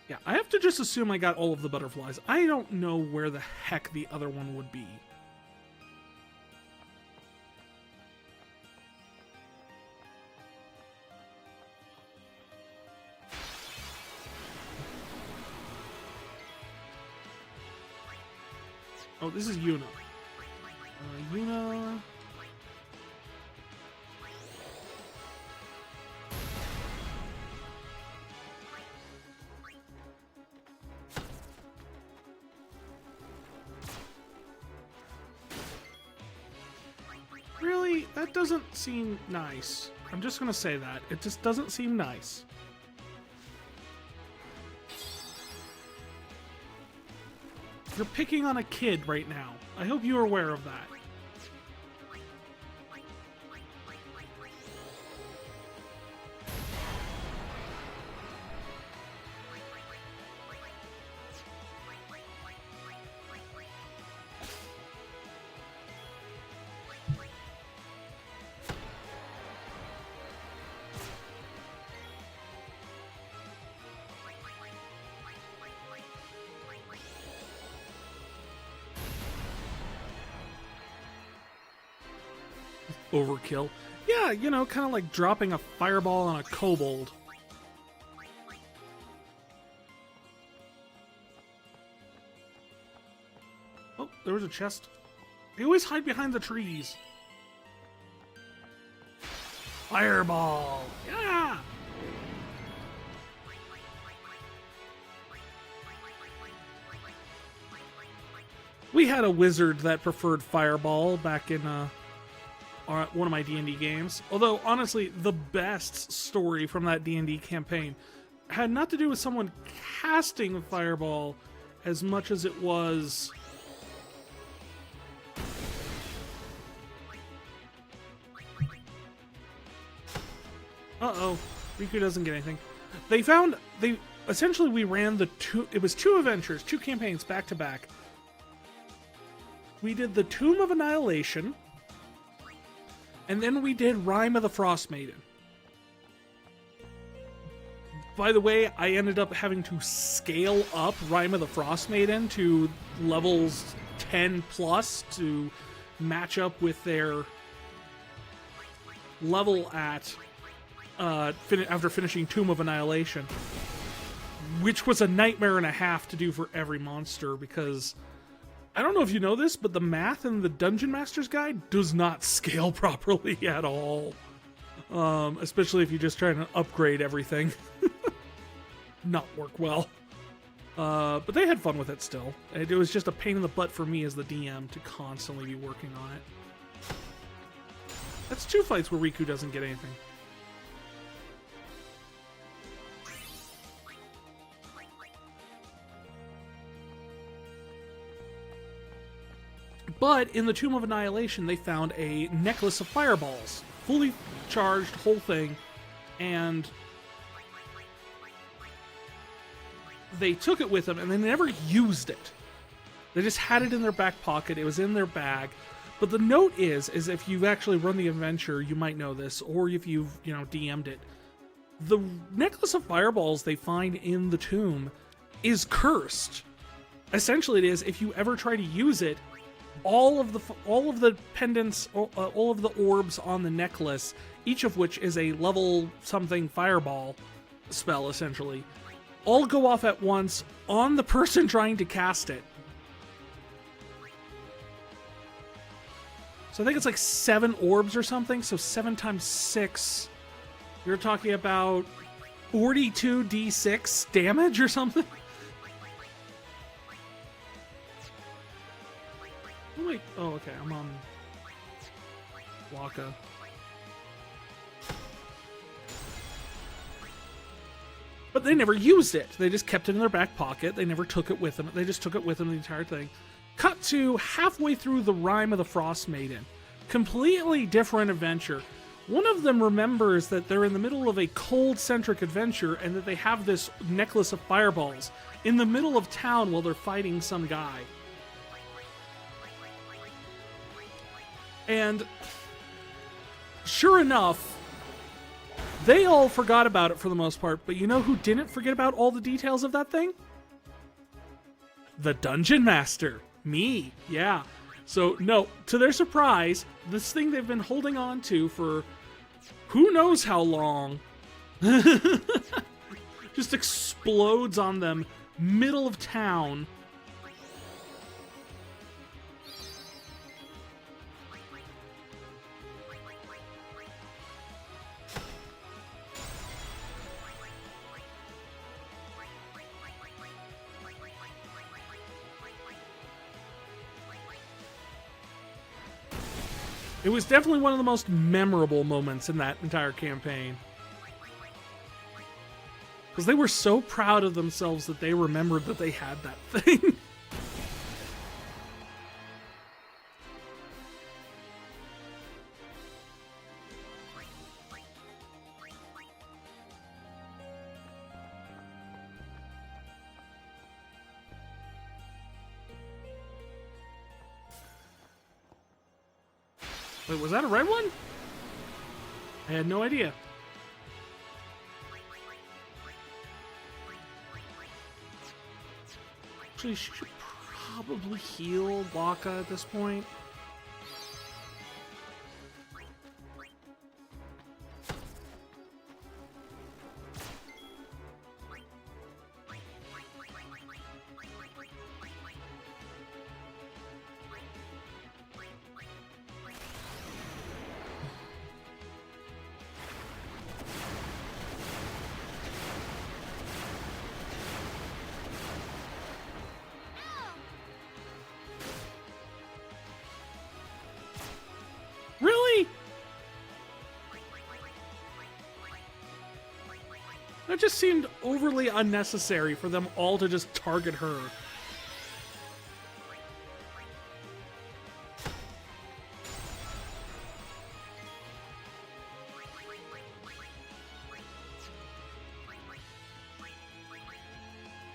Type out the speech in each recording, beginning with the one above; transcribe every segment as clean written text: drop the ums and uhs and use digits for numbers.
Yeah, I have to just assume I got all of the butterflies. I don't know where the heck the other one would be. Oh, this is Yuna. Yuna... Really? That doesn't seem nice. I'm just gonna say that. It just doesn't seem nice. You're picking on a kid right now. I hope you're aware of that. Overkill. Yeah, you know, kind of like dropping a fireball on a kobold. Oh, there was a chest. They always hide behind the trees. Fireball! Yeah! We had a wizard that preferred fireball back in, one of my D&D games. Although, honestly, the best story from that D&D campaign had not to do with someone casting Fireball as much as it was... Uh-oh. Riku doesn't get anything. Essentially, we ran it was two adventures, two campaigns back to back. We did the Tomb of Annihilation, and then we did Rime of the Frost Maiden. By the way, I ended up having to scale up Rime of the Frost Maiden to levels 10 plus to match up with their level at after finishing Tomb of Annihilation, which was a nightmare and a half to do for every monster, because I don't know if you know this, but the math in the Dungeon Master's Guide does not scale properly at all. Especially if you're just trying to upgrade everything. Not work well. But they had fun with it still. It was just a pain in the butt for me as the DM to constantly be working on it. That's two fights where Riku doesn't get anything. But in the Tomb of Annihilation, they found a necklace of fireballs. Fully charged, whole thing. And they took it with them, and they never used it. They just had it in their back pocket. It was in their bag. But the note is if you've actually run the adventure, you might know this, or if you've, DM'd it. The necklace of fireballs they find in the tomb is cursed. Essentially, it is, if you ever try to use it, all of the pendants, all of the orbs on the necklace, each of which is a level something fireball spell, essentially, all go off at once on the person trying to cast it. So I think it's like 7 orbs or something, so 7 times 6, you're talking about 42d6 damage or something? Oh, wait. Oh, okay. I'm on Waka. But they never used it. They just kept it in their back pocket. They never took it with them. They just took it with them the entire thing. Cut to halfway through the Rime of the Frost Maiden. Completely different adventure. One of them remembers that they're in the middle of a cold-centric adventure and that they have this necklace of fireballs in the middle of town while they're fighting some guy. And sure enough, They all forgot about it for the most part, but you know who didn't forget about all the details of that thing? The Dungeon Master. Me. Yeah. So, no, to their surprise, this thing they've been holding on to for who knows how long just explodes on them, middle of town. It was definitely one of the most memorable moments in that entire campaign. Because they were so proud of themselves that they remembered that they had that thing. Wait, was that a red one? I had no idea. Actually, she should probably heal Waka at this point. Really? That just seemed overly unnecessary for them all to just target her.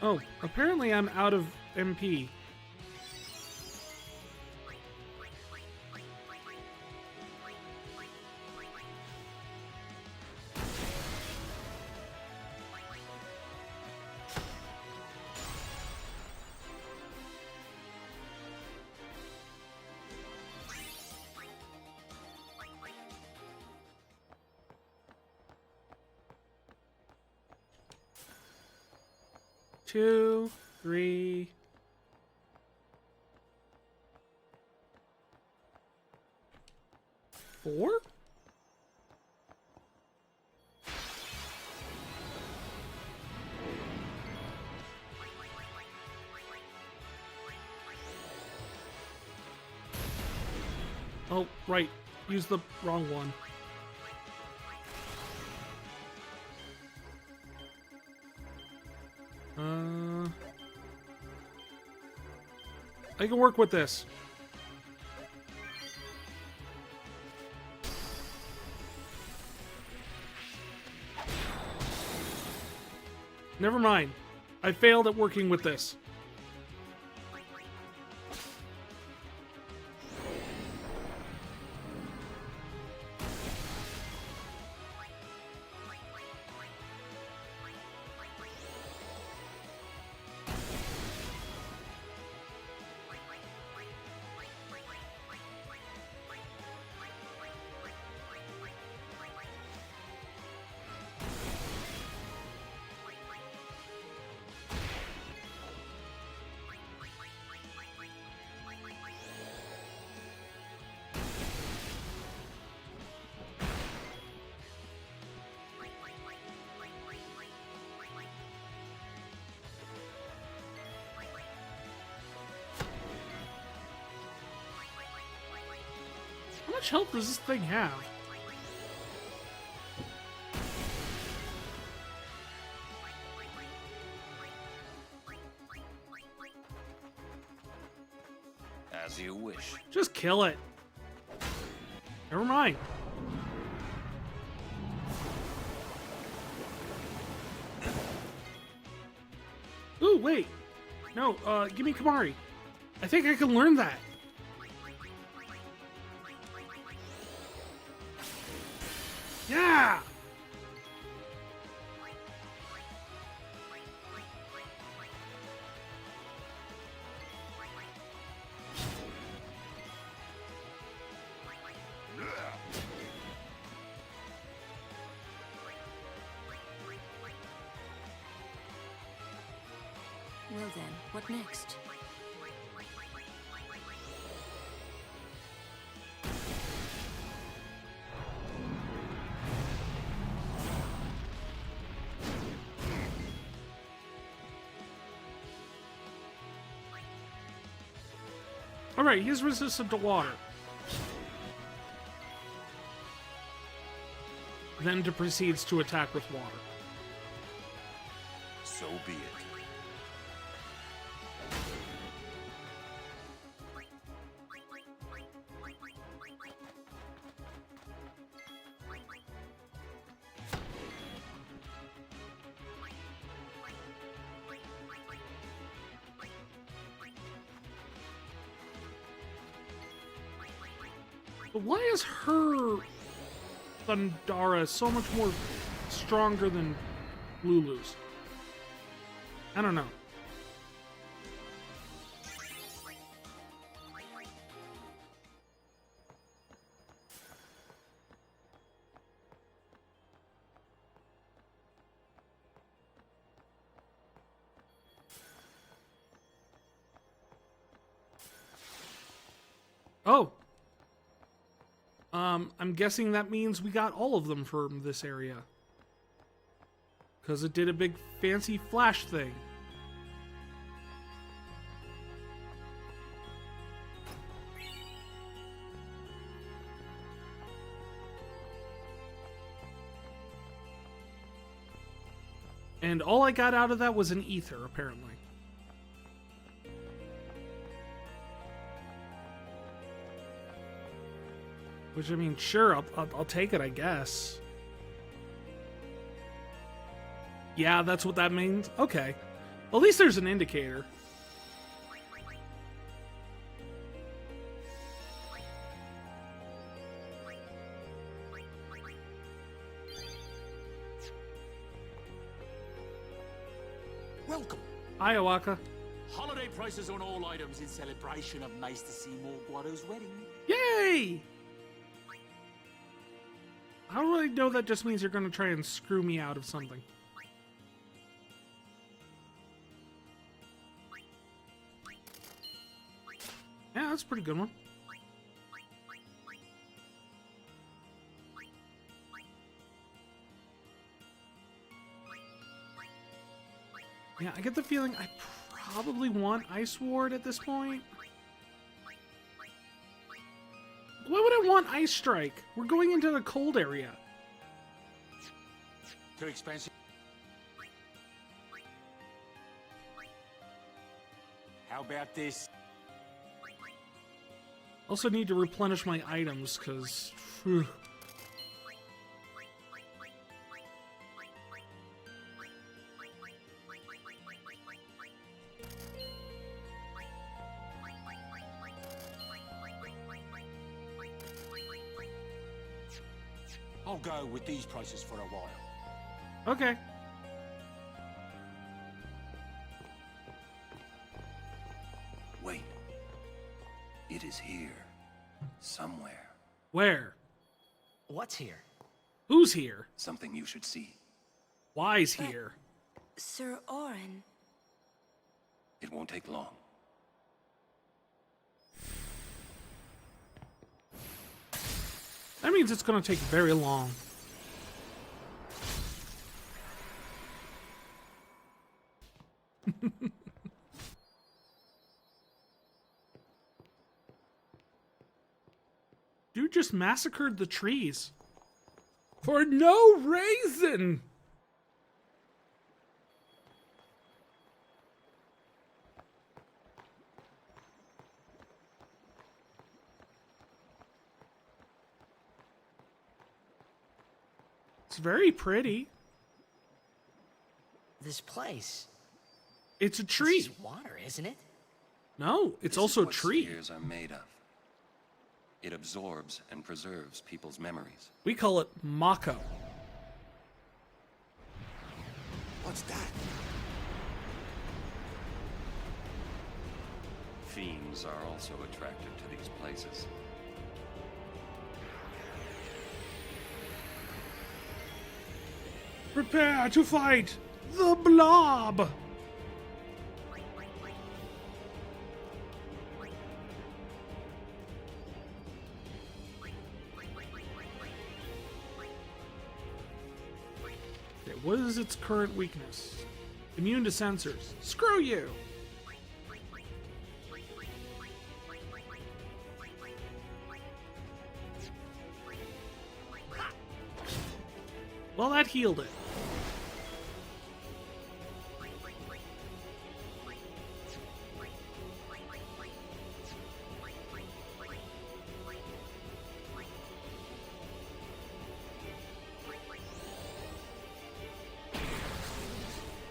Oh, apparently I'm out of MP. Two, three. Four? Oh, right. Use the wrong one. I can work with this. Never mind. I failed at working with this. How much health does this thing have? As you wish. Just kill it. Never mind. Ooh, wait. No, give me Kamari. I think I can learn that. Yeah! Well then, what next? Alright, he's resistant to water. Then proceeds to attack with water. So be it. But why is her Thundara so much more stronger than Lulu's? I don't know. Oh. I'm guessing that means we got all of them from this area. Because it did a big fancy flash thing. And all I got out of that was an ether, apparently. Which, I mean, sure, I'll take it, I guess. Yeah, that's what that means? Okay. Well, at least there's an indicator. Welcome. Hi, Owaka. Holiday prices on all items in celebration of Nice to see more Guado's wedding. Yay! How do I know that just means you're going to try and screw me out of something? Yeah, that's a pretty good one. Yeah, I get the feeling I probably want Ice Ward at this point. Why would I want Ice Strike? We're going into the cold area. Too expensive. How about this? Also need to replenish my items, because... I'll go with these prices for a while. Okay. Wait. It is here. Somewhere. Where? What's here? Who's here? Something you should see. Why's here? Sir Orin. It won't take long. That means it's going to take very long. Dude just massacred the trees. For no reason! It's very pretty. This place. It's a This tree. is water, isn't it? No, it's This is also a what tree. spheres are made of. It absorbs and preserves people's memories. We call it Mako. What's that? Fiends are also attracted to these places. Prepare to fight the Blob! What is its current weakness? Immune to sensors. Screw you! Well, that healed it.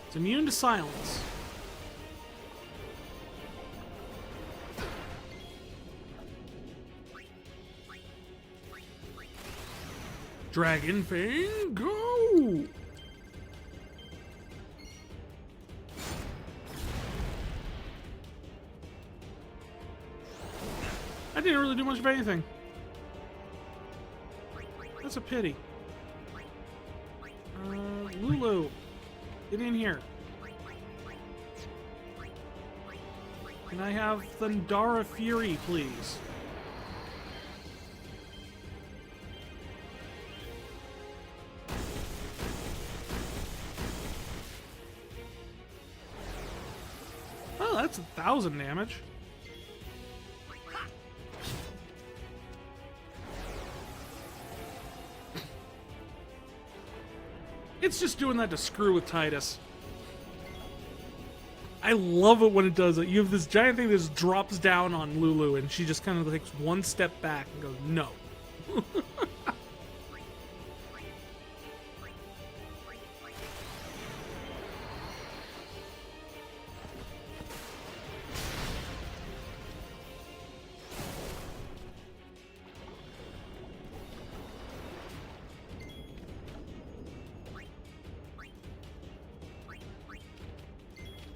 It's immune to silence. Dragon Fang, go! I didn't really do much of anything. That's a pity. Lulu, get in here. Can I have Thundara Fury, please? Oh, that's 1,000 damage. It's just doing that to screw with Titus. I love it when it does it. You have this giant thing that just drops down on Lulu, and she just kind of takes one step back and goes, no.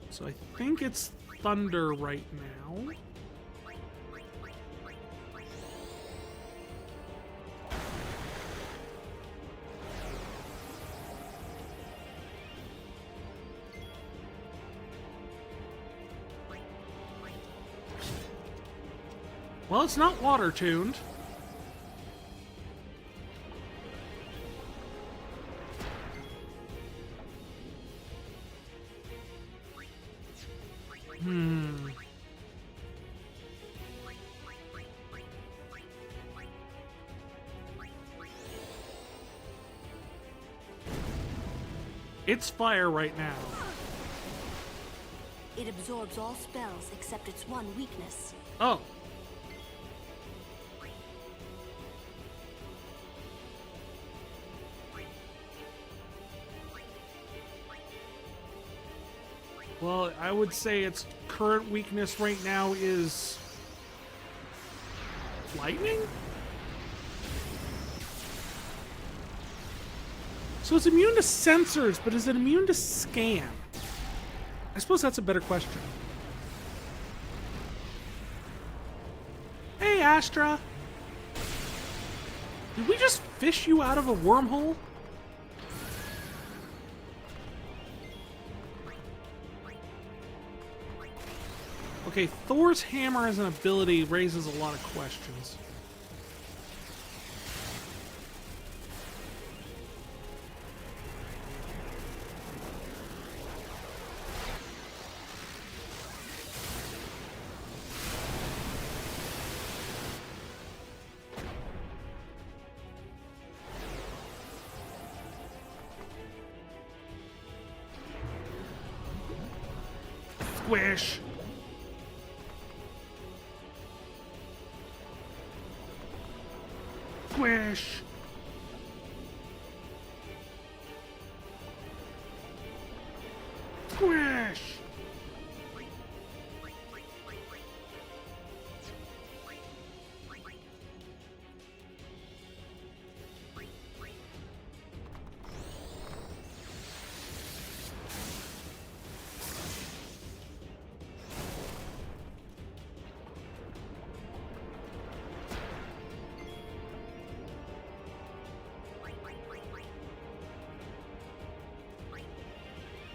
So I think it's Thunder right now. Well, it's not water tuned. It's fire right now. It absorbs all spells except its one weakness. Oh. Well, I would say its current weakness right now is lightning? So it's immune to sensors, but is it immune to scan? I suppose that's a better question. Hey, Astra! Did we just fish you out of a wormhole? Okay, Thor's hammer as an ability raises a lot of questions. Squish! Squish! Squish!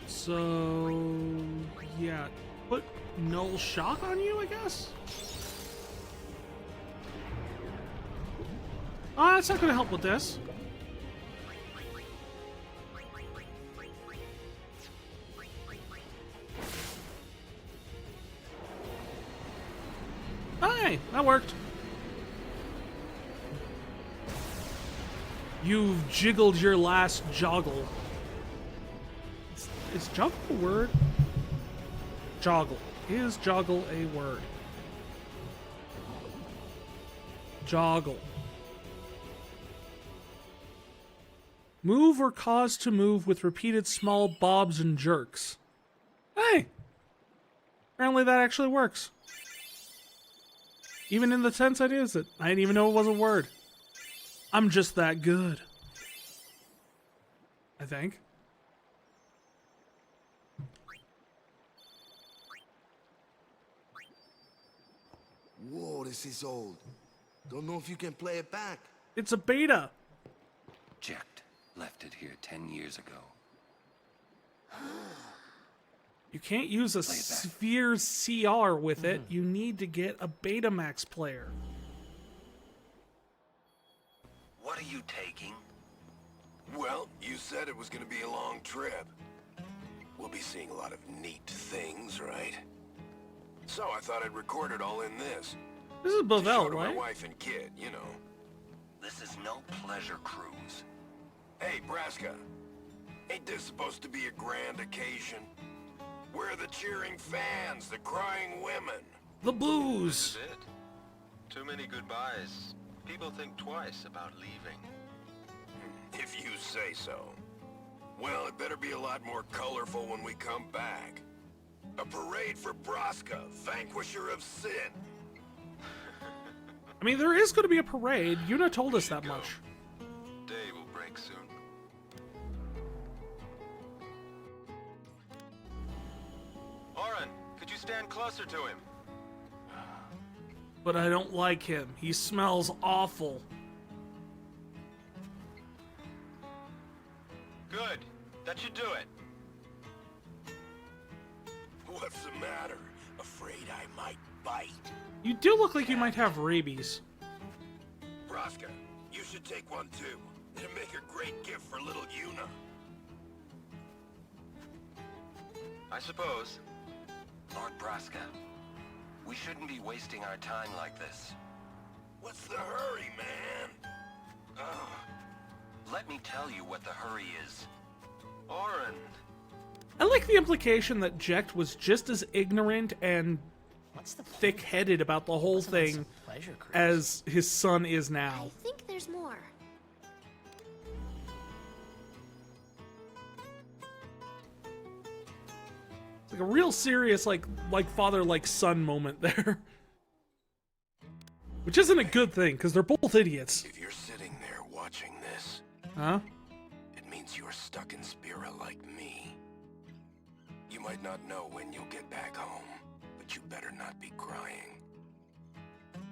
So, yeah, put null shock on you, I guess? Oh, that's not going to help with this. Hey, that worked. You've jiggled your last joggle. Is joggle a word? Joggle. Is joggle a word? Joggle. Move or cause to move with repeated small bobs and jerks. Hey! Apparently that actually works. Even in the sense I used it. I didn't even know it was a word. I'm just that good. I think. Whoa, this is old. Don't know if you can play it back. It's a beta. Jecht left it here 10 years ago. You can't use a Sphere CR with it. You need to get a Betamax player. What are you taking? Well, you said it was gonna be a long trip. We'll be seeing a lot of neat things, right? So I thought I'd record it all in this. This is To show Bovell, to my right? wife and kid, you know. This is no pleasure cruise. Hey, Braska. Ain't this supposed to be a grand occasion? We're the cheering fans, the crying women. The booze. This is it. Too many goodbyes. People think twice about leaving. If you say so. Well, it better be a lot more colorful when we come back. A parade for Braska, vanquisher of sin. I mean, there is going to be a parade. Yuna told us that much. Day will break soon. Oren, could you stand closer to him? But I don't like him. He smells awful. Good. That should do it. What's the matter? Afraid I might bite? You do look like you might have rabies. Braska, you should take one too. It'll make a great gift for little Yuna. I suppose. Lord Braska, we shouldn't be wasting our time like this. What's the hurry, man? Let me tell you what the hurry is. Oren. I like the implication that Jecht was just as ignorant and What's the point? thick-headed about the whole Wasn't this thing a pleasure cruise? as his son is now. I think there's more. It's like a real serious, like father, like son moment there. Which isn't a good thing, because they're both idiots. If you're sitting there watching this, Huh? it means you're stuck in Spira like me. You might not know when you'll get back home, but you better not be crying.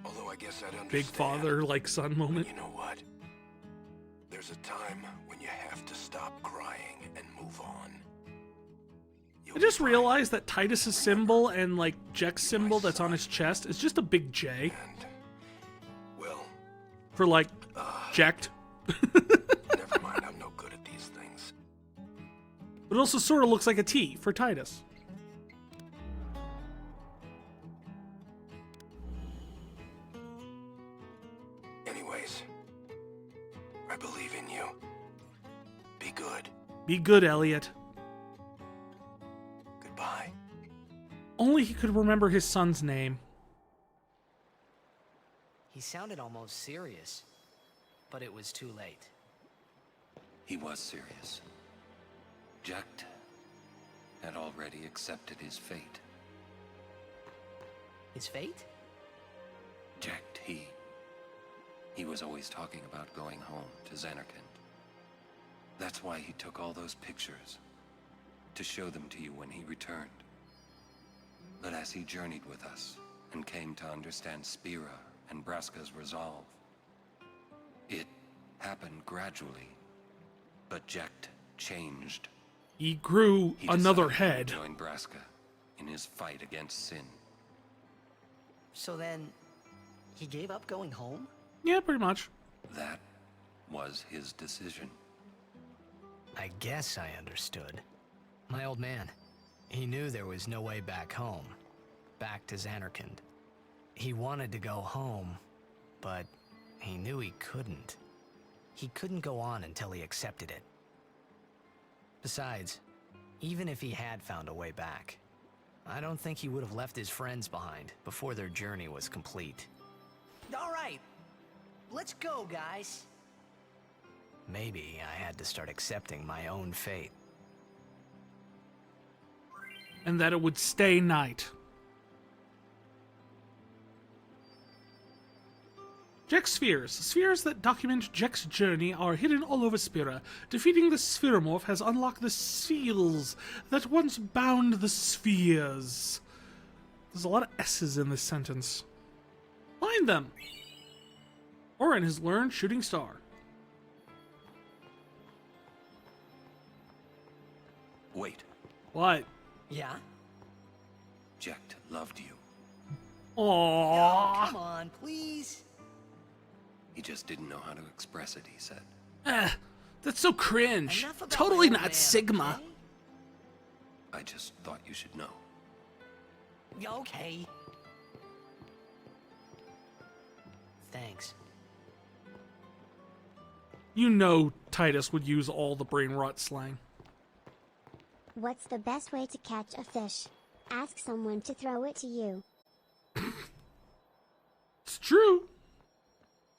Although I guess I'd understand. Big father, like son moment. You know what? There's a time when you have to stop crying and move on. You'll I just be fine. realized that Titus's symbol and, like, Jecht's symbol that's on his chest is just a big J. And, well, For, like, Jecht. never mind, I'm no good at these things. But it also sort of looks like a T for Titus. Anyways, I believe in you. Be good. Be good, Elliot. Goodbye. Only he could remember his son's name. He sounded almost serious, but it was too late. He was serious. Jecht had already accepted his fate. His fate? Jecht, he was always talking about going home to Xanarkand. That's why he took all those pictures, to show them to you when he returned. But as he journeyed with us and came to understand Spira and Braska's resolve, it happened gradually, but Jecht changed. He grew He another decided head. to join Braska in his fight against sin. So then, he gave up going home? Yeah, pretty much. That was his decision. I guess I understood. My old man, he knew there was no way back home. Back to Xanarkand. He wanted to go home, but he knew he couldn't. He couldn't go on until he accepted it. Besides, even if he had found a way back, I don't think he would have left his friends behind before their journey was complete. All right, let's go, guys. Maybe I had to start accepting my own fate. And that it would stay night. Jekk's spheres. Spheres that document Jekk's journey are hidden all over Spira. Defeating the Spheromorph has unlocked the seals that once bound the spheres. There's a lot of S's in this sentence. Find them! Orin has learned Shooting Star. Wait, What? Yeah? Jekt loved you. Oh, Aww. come on, please. He just didn't know how to express it, he said. That's so cringe. Enough about Totally my not old man, Sigma. okay? I just thought you should know. Okay. Thanks. You know Titus would use all the brain rot slang. What's the best way to catch a fish? Ask someone to throw it to you.